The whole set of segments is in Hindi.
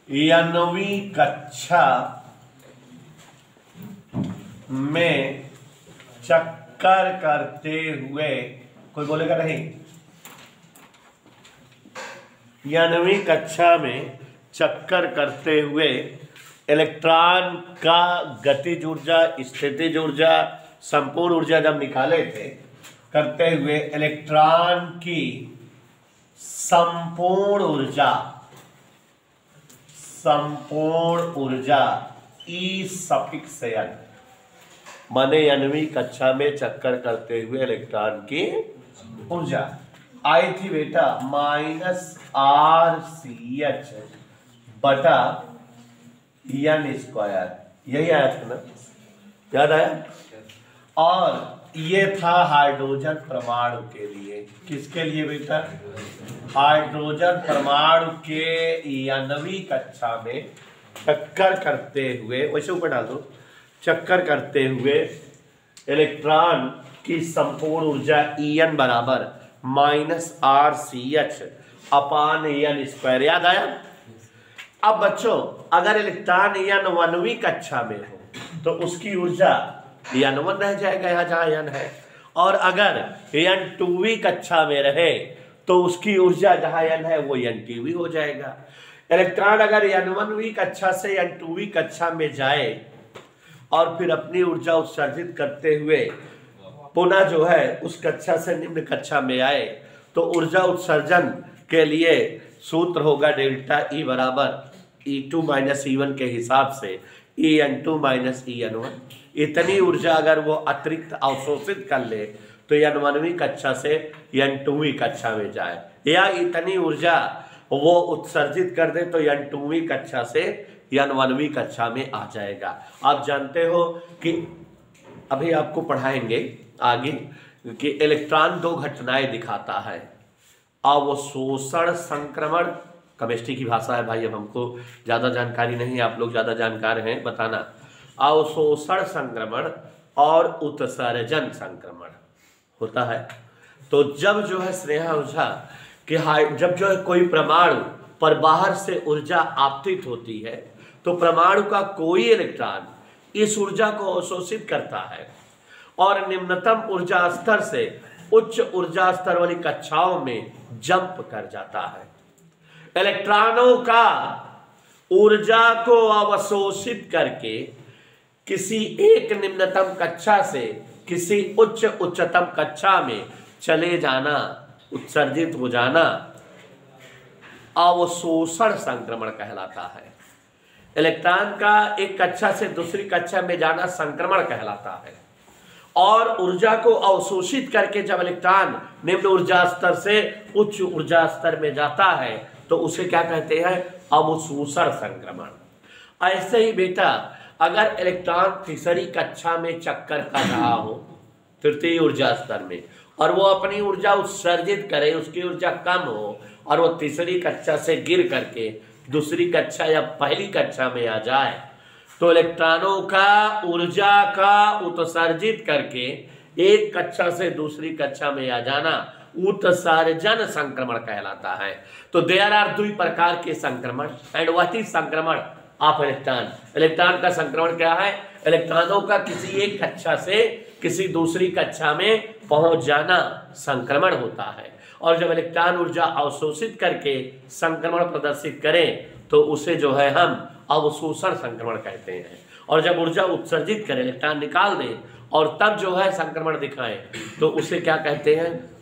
9वीं कक्षा में चक्कर करते हुए, कोई बोलेगा नहीं, 9वीं कक्षा में चक्कर करते हुए इलेक्ट्रॉन का गतिज ऊर्जा, स्थितिज ऊर्जा, संपूर्ण ऊर्जा जब निकाले थे, करते हुए इलेक्ट्रॉन की संपूर्ण ऊर्जा ई सफिक्स n, माने 9वीं कक्षा में चक्कर करते हुए इलेक्ट्रॉन की ऊर्जा आई थी बेटा -RCH बटा n², यही आया था ना, याद आया? और ये था हाइड्रोजन परमाणु के लिए। किसके लिए बेटा? हाइड्रोजन परमाणु के 9वीं कक्षा में चक्कर करते हुए, वैसे ऊपर डाल दो, चक्कर करते हुए इलेक्ट्रॉन की संपूर्ण ऊर्जा En बराबर -RCH अपान n², याद आया? अब बच्चों अगर इलेक्ट्रॉन n 1वीं कक्षा में हो तो उसकी ऊर्जा n1 रह जाएगा यहाँ जहाँ n है, और अगर n 2वीं कक्षा में रहे तो उसकी ऊर्जा जहाँ n है वो n2 हो जाएगा। इलेक्ट्रॉन अगर n1वीं कक्षा से n 2वीं कक्षा में जाए और फिर अपनी ऊर्जा उत्सर्जित करते हुए पुनः जो है उस कक्षा से निम्न कक्षा में आए तो ऊर्जा उत्सर्जन के लिए सूत्र होगा डेल्टा E बराबर E2 - E1 के हिसाब से En2 - En1। इतनी ऊर्जा अगर वो अतिरिक्त अवशोषित कर ले तो n1वीं कक्षा से n2वीं कक्षा में जाए, या इतनी ऊर्जा वो उत्सर्जित कर दे तो n2वीं कक्षा से n1वीं कक्षा में आ जाएगा। आप जानते हो कि अभी आपको पढ़ाएंगे आगे कि इलेक्ट्रॉन दो घटनाएं दिखाता है, अवशोषण संक्रमण, केमिस्ट्री की भाषा है भाई, अब हमको ज़्यादा जानकारी नहीं, आप लोग ज़्यादा जानकार हैं, बताना। अवशोषण संक्रमण और उत्सर्जन संक्रमण होता है। तो जब जो है स्नेहा ऊर्जा कि जब जो है कोई परमाणु पर बाहर से ऊर्जा आपतित होती है तो परमाणु का कोई इलेक्ट्रॉन इस ऊर्जा को अवशोषित करता है और निम्नतम ऊर्जा स्तर से उच्च ऊर्जा स्तर वाली कक्षाओं में जंप कर जाता है। इलेक्ट्रॉनों का ऊर्जा को अवशोषित करके किसी एक निम्नतम कक्षा से किसी उच्चतम कक्षा में चले जाना, उत्सर्जित हो जाना अवशोषण संक्रमण कहलाता है। इलेक्ट्रॉन का एक कक्षा से दूसरी कक्षा में जाना संक्रमण कहलाता है, और ऊर्जा को अवशोषित करके जब इलेक्ट्रॉन निम्न ऊर्जा स्तर से उच्च ऊर्जा स्तर में जाता है तो उसे क्या कहते हैं? अवशोषण संक्रमण। ऐसे ही बेटा अगर इलेक्ट्रॉन तीसरी कक्षा में चक्कर कर रहा हो तृतीय ऊर्जा स्तर में और वो अपनी ऊर्जा उत्सर्जित करे, उसकी ऊर्जा कम हो और वो तीसरी कक्षा से गिर करके दूसरी कक्षा या पहली कक्षा में आ जाए तो इलेक्ट्रॉनों का ऊर्जा का उत्सर्जित करके एक कक्षा से दूसरी कक्षा में आ जाना उत्सर्जन संक्रमण कहलाता है। तो देयर आर दुई प्रकार के संक्रमण एंड व्हाट इज संक्रमण ऑफ इलेक्ट्रॉन। इलेक्ट्रॉन का संक्रमण क्या है? इलेक्ट्रॉनों का किसी एक कक्षा से किसी दूसरी कक्षा में पहुंच जाना संक्रमण होता है, और जब इलेक्ट्रॉन ऊर्जा अवशोषित करके संक्रमण प्रदर्शित करें तो उसे जो है हम अवशोषण संक्रमण कहते हैं। और जब ऊर्जा उत्सर्जित करें, इलेक्ट्रॉन निकाल दें और तब जो है संक्रमण दिखाएं तो उसे क्या कहते हैं?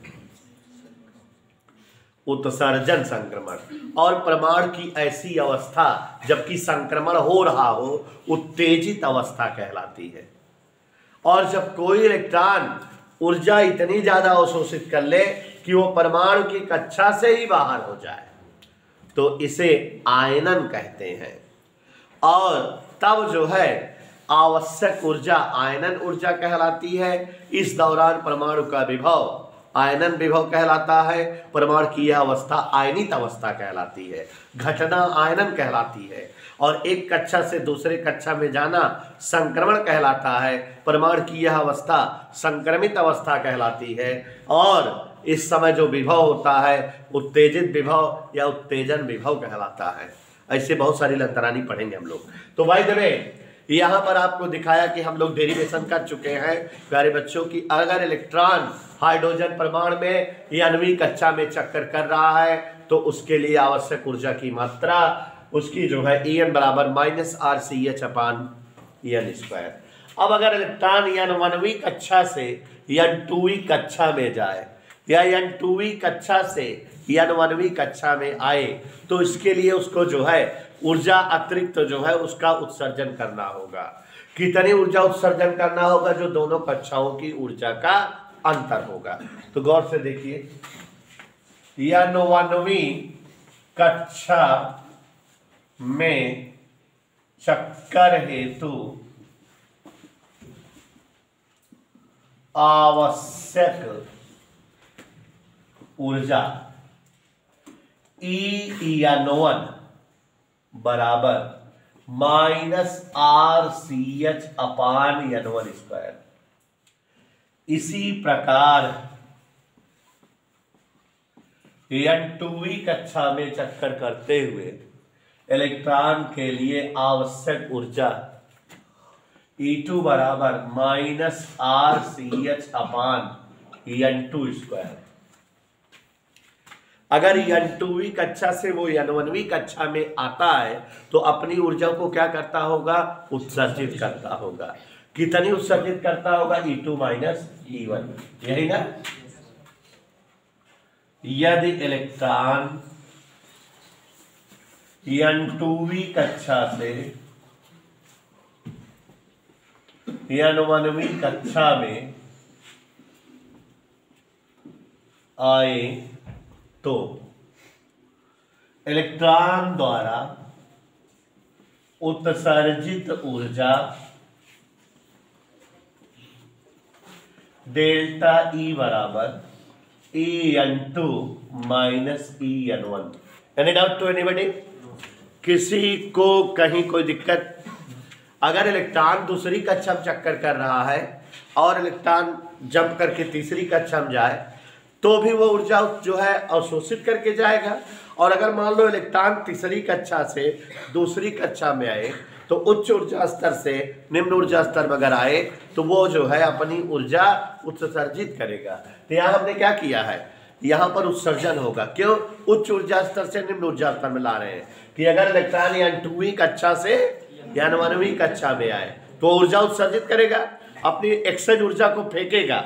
उत्सर्जन संक्रमण। और परमाणु की ऐसी अवस्था जबकि संक्रमण हो रहा हो उत्तेजित अवस्था कहलाती है। और जब कोई इलेक्ट्रॉन ऊर्जा इतनी ज्यादा अवशोषित कर ले कि वो परमाणु की कक्षा से ही बाहर हो जाए तो इसे आयनन कहते हैं। और तब जो है आवश्यक ऊर्जा आयनन ऊर्जा कहलाती है। इस दौरान परमाणु का विभव आयनन विभव कहलाता है। परमाणु की यह अवस्था आयनित अवस्था कहलाती है, घटना आयनन कहलाती है। और एक कक्षा से दूसरे कक्षा में जाना संक्रमण कहलाता है। परमाणु की यह अवस्था संक्रमित अवस्था कहलाती है। और इस समय जो विभव होता है उत्तेजित विभव या उत्तेजन विभव कहलाता है। ऐसे बहुत सारी लंतरानी पढ़ेंगे हम लोग। तो भाई देवे यहाँ पर आपको दिखाया कि हम लोग डेरिवेशन कर चुके हैं प्यारे बच्चों की, अगर इलेक्ट्रॉन हाइड्रोजन परमाणु में या आणविक कक्षा में चक्कर कर रहा है तो उसके लिए आवश्यक ऊर्जा की मात्रा उसकी जो है En बराबर -RCH/N²। अब अगर इलेक्ट्रॉन N1वीं कक्षा से N2वीं कक्षा में जाए या N2वीं कक्षा से N1वीं कक्षा में आए तो इसके लिए उसको जो है ऊर्जा अतिरिक्त जो है उसका उत्सर्जन करना होगा। कितनी ऊर्जा उत्सर्जन करना होगा? जो दोनों कक्षाओं की ऊर्जा का अंतर होगा। तो गौर से देखिए, N1वीं कक्षा में चक्कर हेतु आवश्यक ऊर्जा En1 बराबर -RCH/N1²। इसी प्रकार N2वीं कक्षा में चक्कर करते हुए इलेक्ट्रॉन के लिए आवश्यक ऊर्जा E2 बराबर -RCH/N2²। अगर N2वीं कक्षा से वो N1वीं कक्षा में आता है तो अपनी ऊर्जा को क्या करता होगा? उत्सर्जित करता होगा। कितनी उत्सर्जित करता होगा? E2 - E1, यही ना। यदि इलेक्ट्रॉन N2वीं कक्षा से N1वीं कक्षा में आए तो इलेक्ट्रॉन द्वारा उत्सर्जित ऊर्जा डेल्टा E बराबर En2 - En1। Any doubt to anybody? किसी को कहीं कोई दिक्कत? अगर इलेक्ट्रॉन दूसरी कक्षा में चक्कर कर रहा है और इलेक्ट्रॉन जंप करके तीसरी कक्षा में जाए तो भी वो ऊर्जा जो है अवशोषित करके जाएगा। और अगर मान लो इलेक्ट्रॉन तीसरी कक्षा से दूसरी कक्षा में आए तो उच्च ऊर्जा स्तर से निम्न ऊर्जा स्तर में अगर आए तो वो जो है अपनी ऊर्जा उत्सर्जित करेगा। तो यहाँ हमने क्या किया है? यहाँ पर उत्सर्जन होगा। क्यों? उच्च ऊर्जा स्तर से निम्न ऊर्जा स्तर में ला रहे हैं कि अगर इलेक्ट्रॉन N2वीं कक्षा से N1वीं कक्षा में आए तो ऊर्जा उत्सर्जित करेगा, अपनी एक्सेस ऊर्जा को फेंकेगा।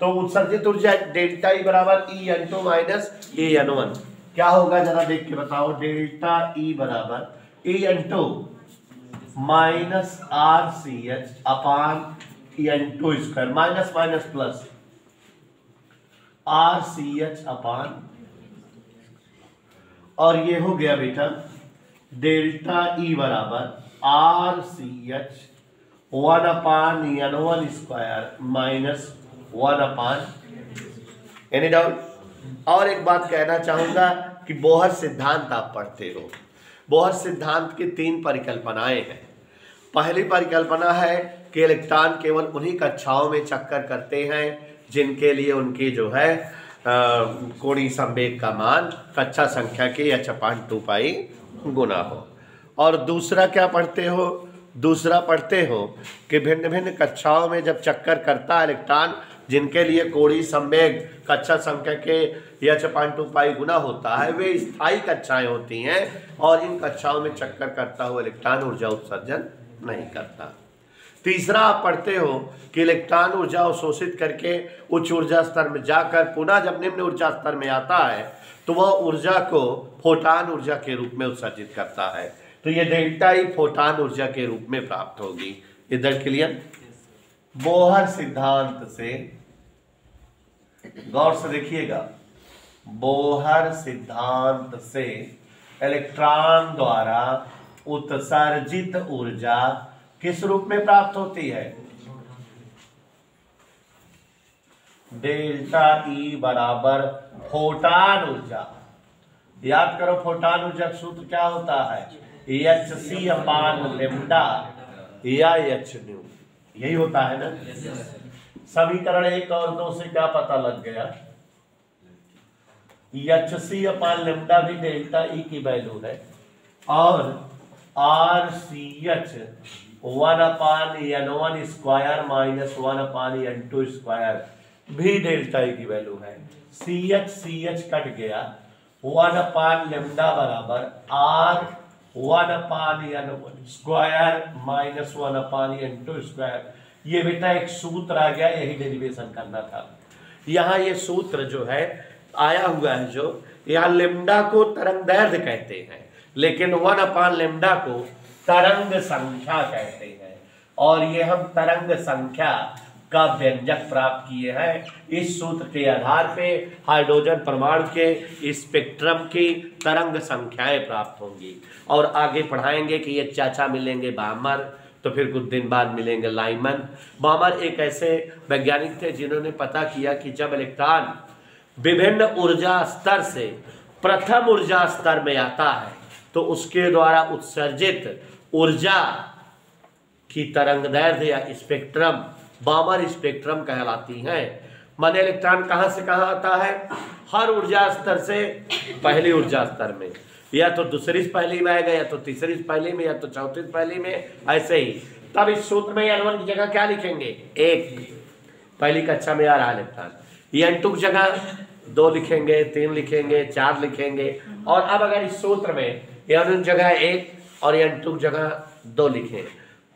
तो उत्सर्जित ऊर्जा डेल्टा E बराबर En2 - En1 क्या होगा? जरा देख के बताओ। डेल्टा E बराबर En2 -RCH/N2², minus minus plus RCH/, और ये हो गया बेटा डेल्टा E बराबर RCH1/N1² -1/। Any doubt? और एक बात कहना चाहूंगा कि बोहर सिद्धांत आप पढ़ते हो। बोहर सिद्धांत की 3 परिकल्पनाएं हैं। पहली परिकल्पना है कि इलेक्ट्रॉन केवल उन्हीं कक्षाओं में चक्कर करते हैं जिनके लिए उनकी जो है कोणीय संवेग का मान कक्षा संख्या के h/2π गुना हो। और दूसरा क्या पढ़ते हो? दूसरा पढ़ते हो कि भिन्न भिन्न कक्षाओं में जब चक्कर करता है इलेक्ट्रॉन जिनके लिए कोणीय संवेग कक्षा संख्या के h/2π गुना होता है, वे स्थायी कक्षाएं होती हैं और इन कक्षाओं में चक्कर करता हुआ इलेक्ट्रॉन ऊर्जा उत्सर्जन नहीं करता। तीसरा आप पढ़ते हो कि इलेक्ट्रॉन ऊर्जा अवशोषित करके उच्च ऊर्जा स्तर में जाकर पुनः जब निम्न ऊर्जा स्तर में आता है तो वह ऊर्जा को फोटान ऊर्जा के रूप में उत्सर्जित करता है। तो ये डेल्टा E फोटान ऊर्जा के रूप में प्राप्त होगी। इधर क्लियर? बोहर सिद्धांत से गौर से देखिएगा, बोहर सिद्धांत से इलेक्ट्रॉन द्वारा उत्सर्जित ऊर्जा किस रूप में प्राप्त होती है? डेल्टा E बराबर फोटान ऊर्जा। याद करो फोटान ऊर्जा का सूत्र क्या होता है? hc/λ या hν, यही होता है ना। समीकरण 1 और 2 से क्या पता लग गया? hc/λ भी डेल्टा E की वैल्यू है। और RCH 1/n1 square minus 1/n2 square भी डेल्टा E की वैल्यू है। CH कट गया, 1/λ बराबर R 1/n1 square minus 1/n2 square. ये बेटा एक सूत्र आ गया, यही डेरिवेशन करना था। यहाँ ये सूत्र जो है आया हुआ है, जो यहाँ लेम्डा को तरंग दैर्ध्य कहते हैं, लेकिन 1/λ को तरंग संख्या कहते हैं। और ये हम तरंग संख्या का व्यंजक प्राप्त किए हैं। इस सूत्र के आधार पे हाइड्रोजन परमाणु के स्पेक्ट्रम की तरंग संख्याएं प्राप्त होंगी। और आगे पढ़ाएंगे कि ये चाचा मिलेंगे बामर, तो फिर कुछ दिन बाद मिलेंगे लाइमन। बामर एक ऐसे वैज्ञानिक थे जिन्होंने पता किया कि जब इलेक्ट्रॉन विभिन्न ऊर्जा स्तर से प्रथम ऊर्जा स्तर में आता है तो उसके द्वारा उत्सर्जित ऊर्जा की तरंगदैर्ध्य या स्पेक्ट्रम बामर स्पेक्ट्रम कहलाती है। माने इलेक्ट्रॉन कहां से कहां आता है? हर ऊर्जा स्तर से पहली ऊर्जा स्तर में, या तो दूसरी पहली में आएगा, या तो तीसरी पहली में, या तो चौथी पहली में, ऐसे ही। तब इस सूत्र में n1 की जगह क्या लिखेंगे? 1, पहली कक्षा में आ रहा इलेक्ट्रॉन। n2 की जगह 2 लिखेंगे, 3 लिखेंगे, 4 लिखेंगे। और अब अगर इस सूत्र में n1 जगह 1 और n2 की जगह 2 लिखें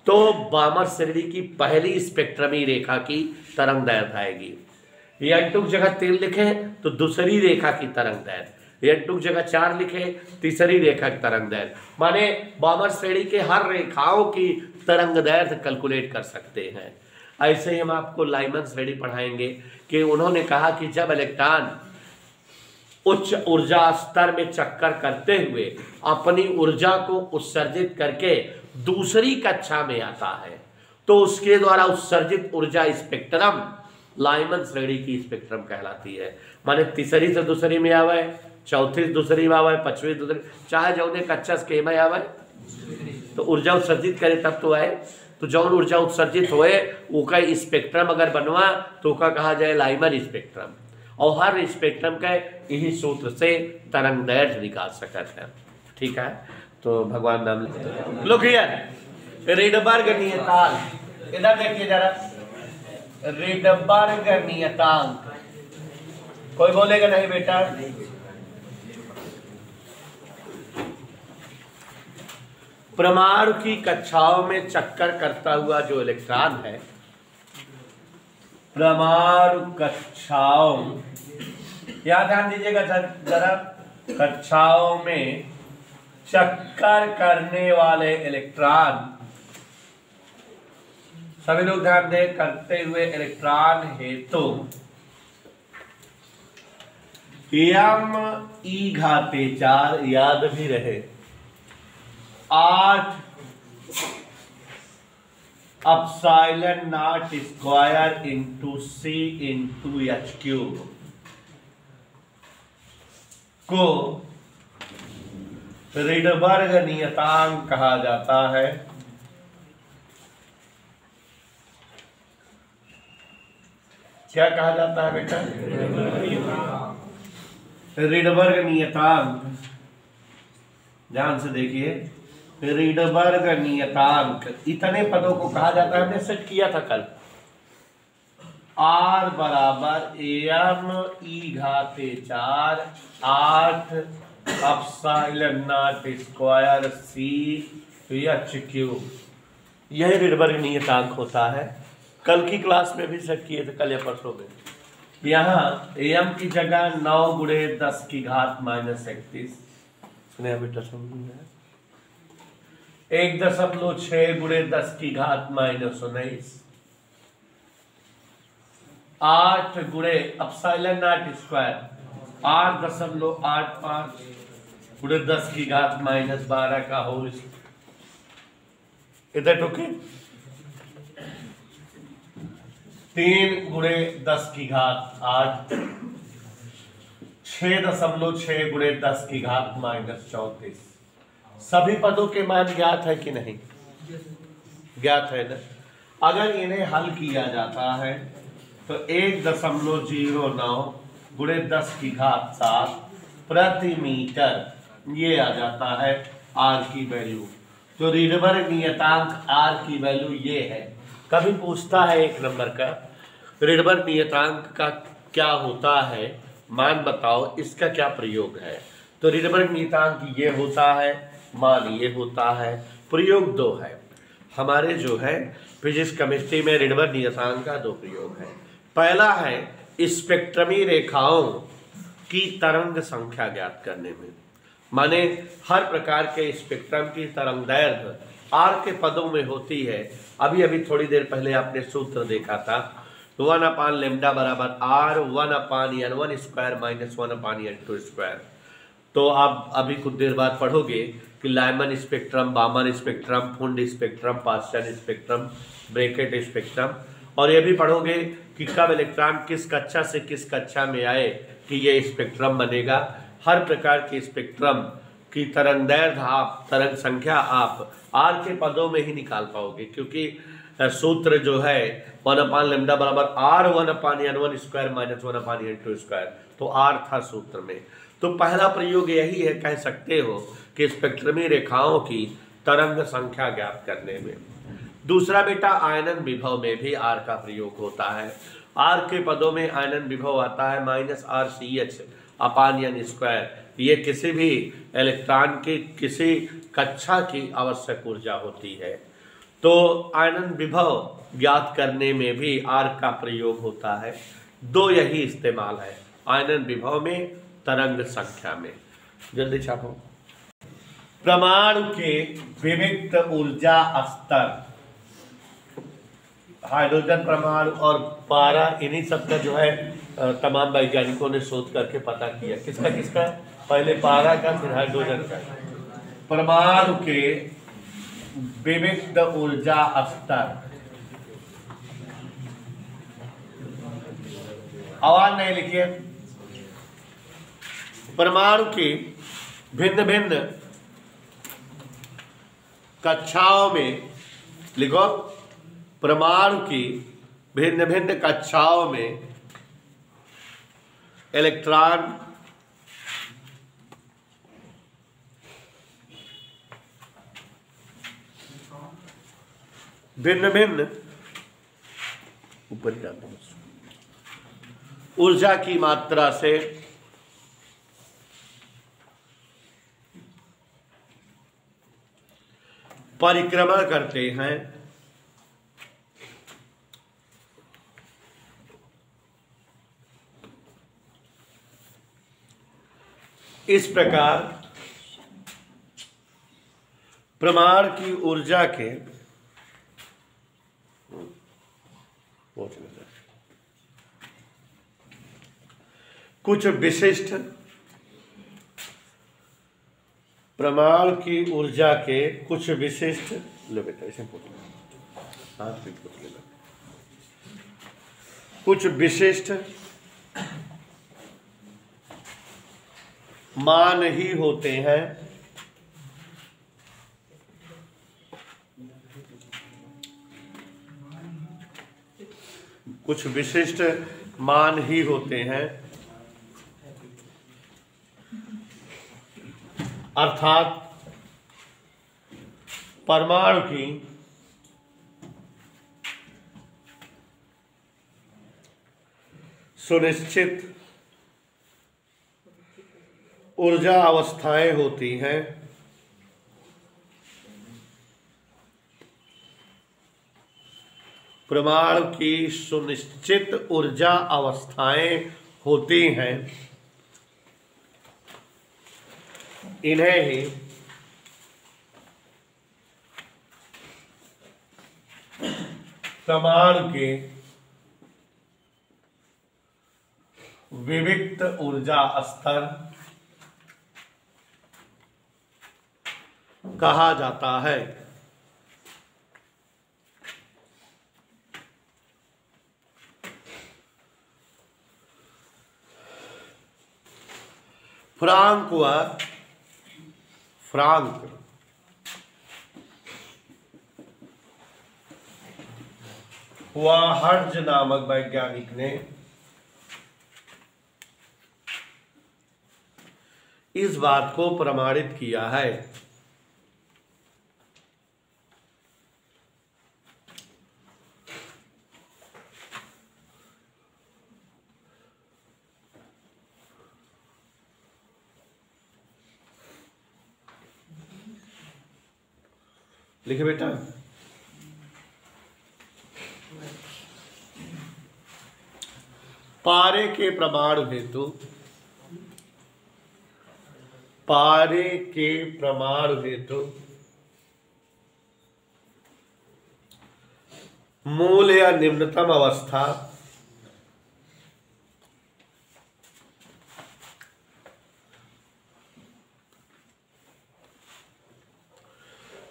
तो बामर श्रेणी की पहली स्पेक्ट्रमी रेखा की तरंग दैर्ध्य आएगी। n2 की जगह 3 लिखें तो दूसरी रेखा की तरंग दैर्ध्य, n2 की जगह 4 लिखें तीसरी रेखा की तरंग दैर्ध्य। माने बामर श्रेणी के हर रेखाओं की तरंग दैर्ध्य कैलकुलेट कर सकते हैं। ऐसे ही हम आपको लाइमन श्रेणी पढ़ाएंगे कि उन्होंने कहा कि जब इलेक्ट्रॉन उच्च ऊर्जा स्तर में चक्कर करते हुए अपनी ऊर्जा को उत्सर्जित करके दूसरी कक्षा में आता है तो उसके द्वारा उत्सर्जित ऊर्जा स्पेक्ट्रम लाइमन श्रेणी की स्पेक्ट्रम कहलाती है। माने तीसरी से दूसरी में आवे, चौथी से दूसरी में आवे, पांचवी दूसरी, चाहे जौने कक्षा के में आवे तो ऊर्जा उत्सर्जित करे तब तो आए। तो जौन ऊर्जा उत्सर्जित होए उसका स्पेक्ट्रम अगर बनवा तो उसका कहा जाए लाइमन स्पेक्ट्रम। और हर स्पेक्ट्रम का यही सूत्र से तरंग दैर्ध्य निकाल सकते हैं। ठीक है, तो भगवान नाम लुक हियर, रिडबर्ग नियतांक, इधर देखिए जरा, रिडबर्ग नियतांक कोई बोलेगा नहीं बेटा? परमाणु की कक्षाओं में चक्कर करता हुआ जो इलेक्ट्रॉन है, परमाणु कक्षाओं, याद ध्यान दीजिएगा जरा, कक्षाओं में चक्कर करने वाले इलेक्ट्रॉन, सभी लोग ध्यान दें, करते हुए इलेक्ट्रॉन हेतु m(e⁴) याद भी रहे 8 ε0 square into C into h³ को रिडबर्ग नियतांक कहा जाता है। क्या कहा जाता है बेटा? रिडबर्ग नियतांक। ध्यान से देखिए, रिडबर्ग नियतांक इतने पदों को कहा जाता है, हमने सेट किया था कल। R बराबर m(e⁴) 8 ε0 स्क्वायर C h³। यही रिडबर्ग नियतांक होता है। कल की क्लास में भी सेट किए थे, कल या परसों में। यहाँ m की जगह 9 × 10⁻31 सुने बेटा, समझ 1.6 × 10⁻19 8 × ε0 स्क्वायर 8.85 × 10⁻12 का होल। इधर टोके 3 × 10⁸ 6.6 × 10⁻34। सभी पदों के मान ज्ञात है कि नहीं? ज्ञात है ना? अगर इन्हें हल किया जाता है तो 1.09 × 10⁻7 प्रति मीटर ये आ जाता है आर की वैल्यू। तो रीडबर्ग नियतांक आर की वैल्यू ये है। कभी पूछता है 1 नंबर का, रीडबर्ग नियतांक का क्या होता है, मान बताओ, इसका क्या प्रयोग है। तो रीडबर्ग नियतांक ये होता है, मान ये होता है, प्रयोग 2 है। हमारे जो है फिजिक्स केमिस्ट्री में रीडबर्ग नियतांक का 2 प्रयोग है। पहला है स्पेक्ट्रमी रेखाओं की तरंग संख्या ज्ञात करने में, माने हर प्रकार के स्पेक्ट्रम की तरंग दैर्घ्य आर के पदों में होती है। अभी अभी थोड़ी देर पहले आपने सूत्र देखा था, 1/λ बराबर R 1/n1 square minus 1/n2 square. तो आप अभी कुछ देर बाद पढ़ोगे कि Lyman spectrum, Balmer spectrum, Pfund spectrum, Paschen spectrum, Brackett spectrum, और ये भी पढ़ोगे कि कब इलेक्ट्रॉन किस कक्षा से किस कक्षा में आए कि ये स्पेक्ट्रम बनेगा। हर प्रकार के स्पेक्ट्रम की तरंगदैर्घ्य आप, तरंग संख्या आप आर के पदों में ही निकाल पाओगे, क्योंकि सूत्र जो है 1/λ बराबर R 1/n1 square minus 1/n2 square, तो आर था सूत्र में। तो पहला प्रयोग यही है, कह सकते हो कि स्पेक्ट्रमी रेखाओं की तरंग संख्या ज्ञात करने में। दूसरा बेटा आयनन विभव में भी आर का प्रयोग होता है। आर के पदों में आयनन विभव आता है -RCH/n स्क्वायर। ये किसी भी इलेक्ट्रॉन की किसी कक्षा की आवश्यक ऊर्जा होती है। तो आयनन विभव ज्ञात करने में भी आर का प्रयोग होता है। 2 यही इस्तेमाल है, आयनन विभव में, तरंग संख्या में। जल्दी छापो। परमाणु के विविक्त ऊर्जा स्तर, हाइड्रोजन परमाणु और पारा, इन्हीं सब का जो है तमाम वैज्ञानिकों ने शोध करके पता किया। किसका किसका, पहले पारा का, फिर हाइड्रोजन का। परमाणु के विविक्त ऊर्जा स्तर, आवाज नहीं लिखिए। परमाणु की भिन्न भिन्न कक्षाओं में लिखो, परमाणु की भिन्न भिन्न कक्षाओं में इलेक्ट्रॉन भिन्न भिन्न ऊपर जाते हैं ऊर्जा की मात्रा से परिक्रमण करते हैं। इस प्रकार परमाणु की ऊर्जा के कुछ विशिष्ट, परमाणु की ऊर्जा के कुछ विशिष्ट, लो बेटा इसे हाथ में पूछ लेना, कुछ विशिष्ट मान ही होते हैं। कुछ विशिष्ट मान ही होते हैं, अर्थात परमाणु की सुनिश्चित ऊर्जा अवस्थाएं होती हैं। परमाणु की सुनिश्चित ऊर्जा अवस्थाएं होती हैं, इन्हें ही परमाणु के विविक्त ऊर्जा स्तर कहा जाता है। फ्रांक हुआ हर्ज नामक वैज्ञानिक ने इस बात को प्रमाणित किया है लिखे बेटा। पारे के प्रमाण हेतु, पारे के प्रमाण हेतु मूल या निम्नतम अवस्था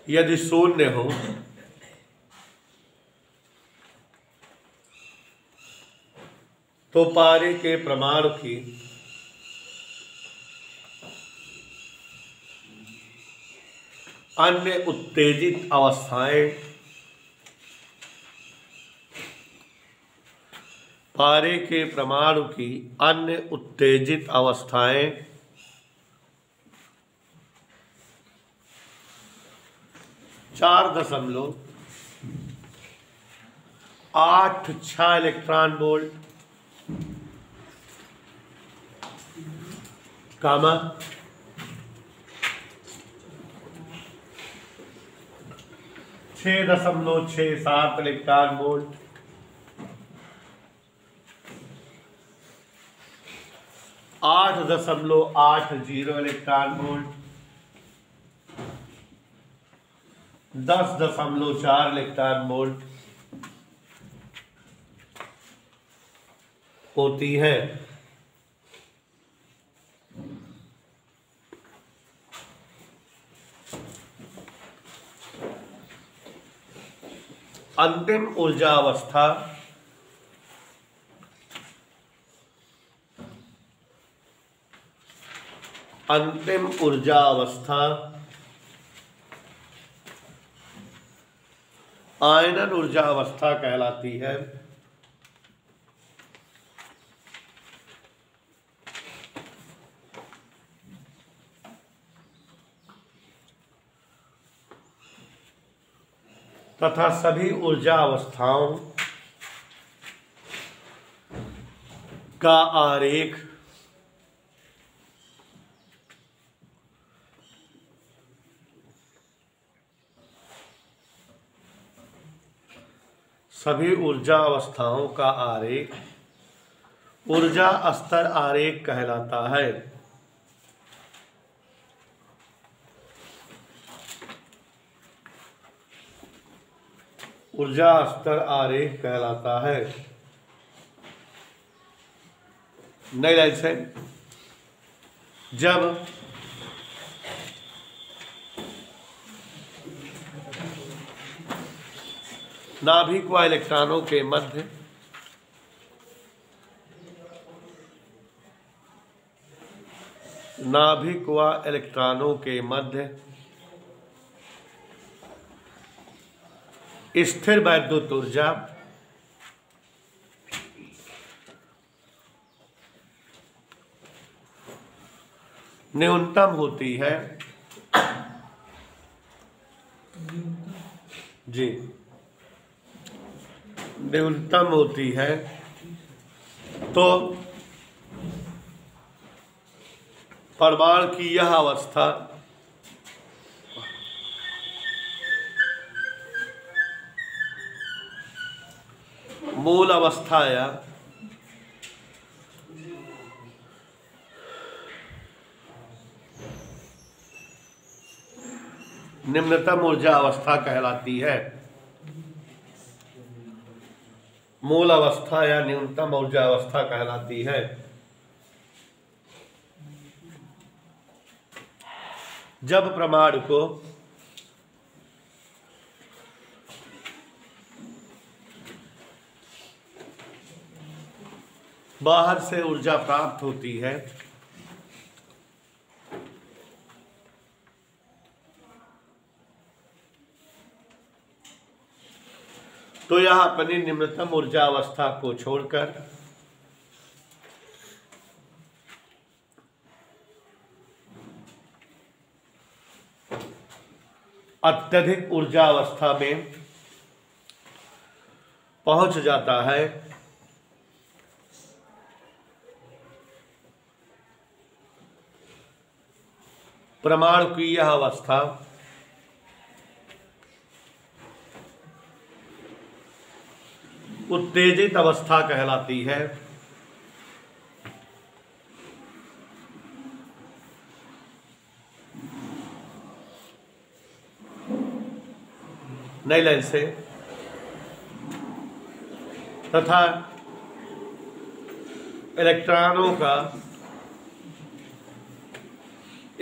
यदि शून्य हो तो पारे के प्रमाण की अन्य उत्तेजित अवस्थाएं, पारे के परमाणु की अन्य उत्तेजित अवस्थाएं 4.86 इलेक्ट्रॉन वोल्ट कामा 6.67 electron volt, 8.80 electron volt, 10.4 electron volt होती है। अंतिम ऊर्जा अवस्था अंतिम ऊर्जा अवस्था आयनन ऊर्जा अवस्था कहलाती है। तथा सभी ऊर्जा अवस्थाओं का आरेख सभी ऊर्जा अवस्थाओं का आरेख ऊर्जा स्तर आरेख कहलाता है। ऊर्जा स्तर आरेख कहलाता है। नई लाइन से जब नाभिक व इलेक्ट्रॉनों के मध्य नाभिक व इलेक्ट्रॉनों के मध्य स्थिर वैद्युत ऊर्जा न्यूनतम होती है जी, न्यूनतम होती है तो परमाणु की यह अवस्था मूल अवस्था या निम्नतम ऊर्जा अवस्था कहलाती है। मूल अवस्था या न्यूनतम ऊर्जा अवस्था कहलाती है। जब परमाणु को बाहर से ऊर्जा प्राप्त होती है तो यह अपनी निम्नतम ऊर्जा अवस्था को छोड़कर अत्यधिक ऊर्जा अवस्था में पहुंच जाता है। परमाणु की यह अवस्था उत्तेजित अवस्था कहलाती है। नई लाइन से तथा इलेक्ट्रॉनों का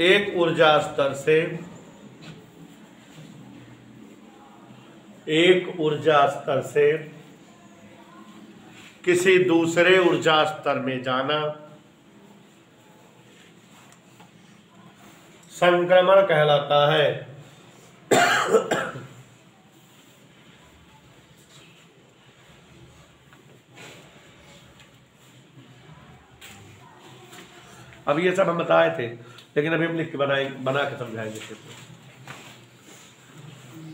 एक ऊर्जा स्तर से किसी दूसरे ऊर्जा स्तर में जाना संक्रमण कहलाता है। अब ये सब हम बताए थे, लेकिन अभी हम लिख के बना के समझाएंगे।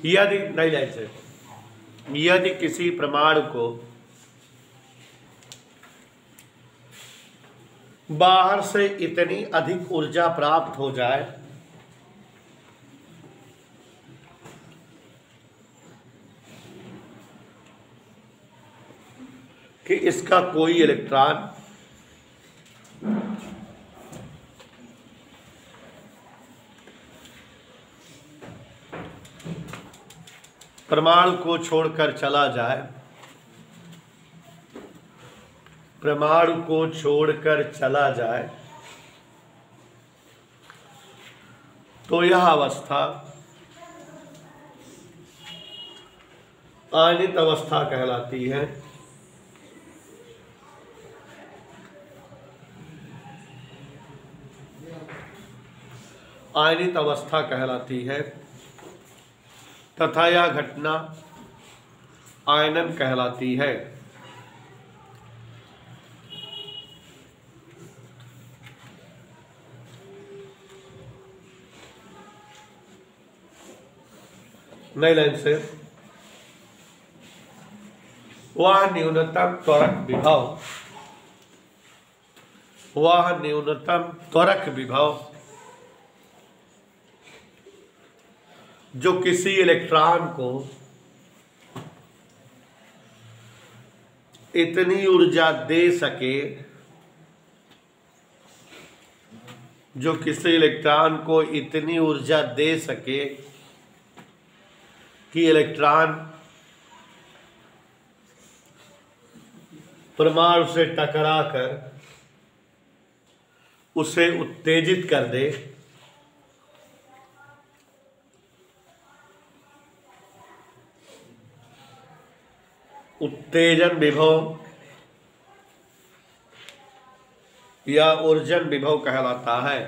यदि नई लाइन से, यदि किसी परमाणु को बाहर से इतनी अधिक ऊर्जा प्राप्त हो जाए कि इसका कोई इलेक्ट्रॉन परमाणु को छोड़कर चला जाए, परमाणु को छोड़कर चला जाए, तो यह अवस्था आयनित अवस्था कहलाती है। आयनित अवस्था कहलाती है तथा यह घटना आयनन कहलाती है। नई लाइन से, वह न्यूनतम त्वरक विभव, वह न्यूनतम त्वरक विभव जो किसी इलेक्ट्रॉन को इतनी ऊर्जा दे सके, जो किसी इलेक्ट्रॉन को इतनी ऊर्जा दे सके कि इलेक्ट्रॉन परमाणु से टकराकर उसे उत्तेजित कर दे, उत्तेजन विभव या ऊर्जन विभव कहलाता है।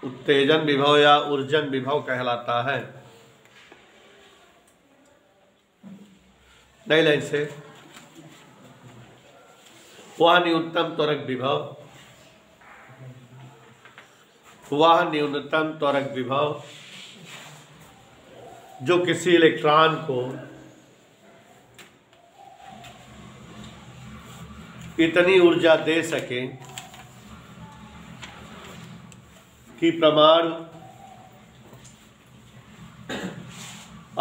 उत्तेजन विभव या ऊर्जन विभव कहलाता है। नई लाइन से, वह न्यूनतम त्वरक विभव, वह न्यूनतम त्वरक विभव जो किसी इलेक्ट्रॉन को इतनी ऊर्जा दे सके कि परमाणु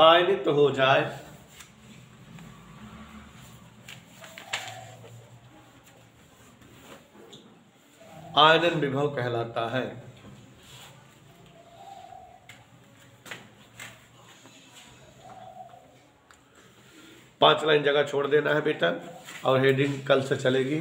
आयनित हो जाए, आयनन विभव कहलाता है। 5 लाइन जगह छोड़ देना है बेटा, और हेडिंग कल से चलेगी।